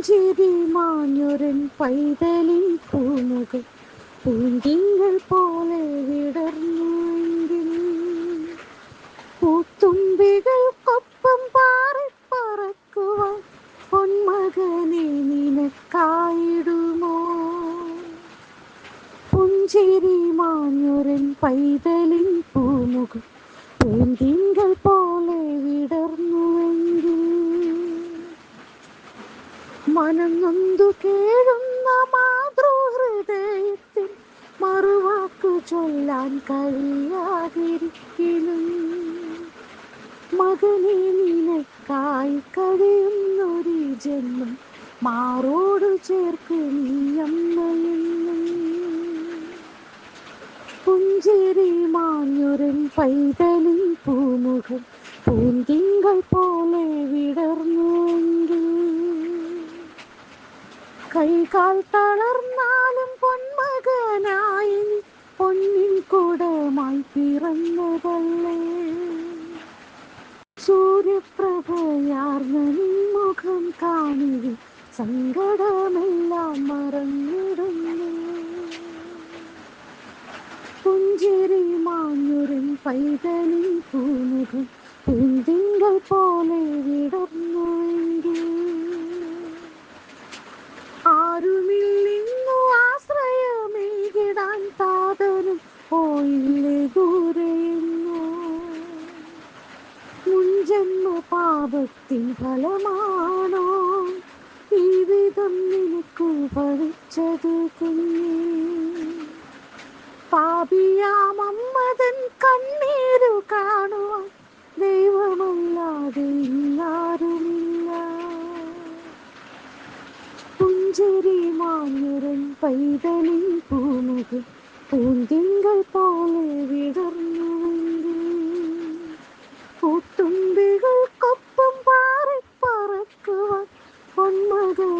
പുഞ്ചിരി മാഞ്ഞൊരൻ പൈതലിൻ പൂമുഖം പൂന്തിങ്കൾ പോലെ വിടർന്നുവെങ്കിൽ പൂത്തുമ്പികൾക്കൊപ്പം പാറിപ്പറക്കുവാൻ പൊന്മകനെ നിനക്കായിടുമോ? പുഞ്ചിരി മാഞ്ഞൊരൻ പൈതലിൻ പൂമുഖം പൂന്തിങ്കൾ പോലെ വിടർന്നുവെങ്കിൽ മനം നൊന്തു കേഴുന്ന മാതൃഹൃദയത്തിൽ മറുവാക്കു ചൊല്ലാൻ കഴിയാതിരിക്കലും മകനെ നിനക്കായി കഴിയുന്നൊരു ജന്മം മാറോട് ചേർക്ക് നീയമ്മയെന്നും. പുഞ്ചിരി മാഞ്ഞൊരൻ പൈതലിൻ പൂമുഖം പൂന്തിങ്കൾ പോലെ വിടർന്നുവെങ്കിൽ കൈകാൽ തളർന്നാലും പൊന്മകനായി പൊന്നിൻ കുടമായി പിറന്നതല്ലേ. സൂര്യപ്രഭയാർന്ന നിൻമുഖം കാണുകയും സങ്കടമെല്ലാം മറന്നിടുന്നു. പുഞ്ചിരി മാഞ്ഞൊരൻ പൈതലിൻ പൂമുഖം പൂന്തിങ്കൾ പോലെ വിടർന്നുവെങ്കിൽ ആരുമില്ലിന്നു ആശ്രയമേകിടാൻ താതനും പോയില്ലേ ദൂരെയെന്നോ. മുൻജന്മ പാപത്തിൻ ഫലമാണോ ഈ വിധം നിനക്കു ഭവിച്ചത് കുഞ്ഞേ? പാപിയാമമ്മതൻ കണ്ണീരു കാണുവാൻ ദൈവമല്ലാതെ ഇന്നാരുമില്ല. പുഞ്ചിരി മാഞ്ഞൊരൻ പൈതലിൻ പൂമുഖം പൂന്തിങ്കൾ പോലെ വിടർന്നുവെങ്കിൽ പൂത്തുമ്പികൾക്കൊപ്പം പാറിപ്പറക്കുവാൻ പൊന്മകനെ